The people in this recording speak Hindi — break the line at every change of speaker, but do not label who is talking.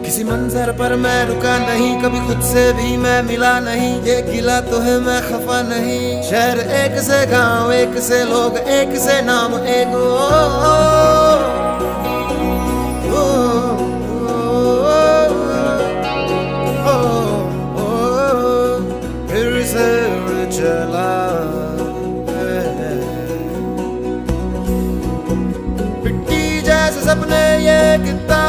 किसी मंजर पर मैं रुका नहीं, कभी खुद से भी मैं मिला नहीं। ये गिला तो है मैं खफा नहीं। शहर एक से गांव एक से लोग एक से नाम एक फिर से चला पिट्टी जैसे सपने ये कितना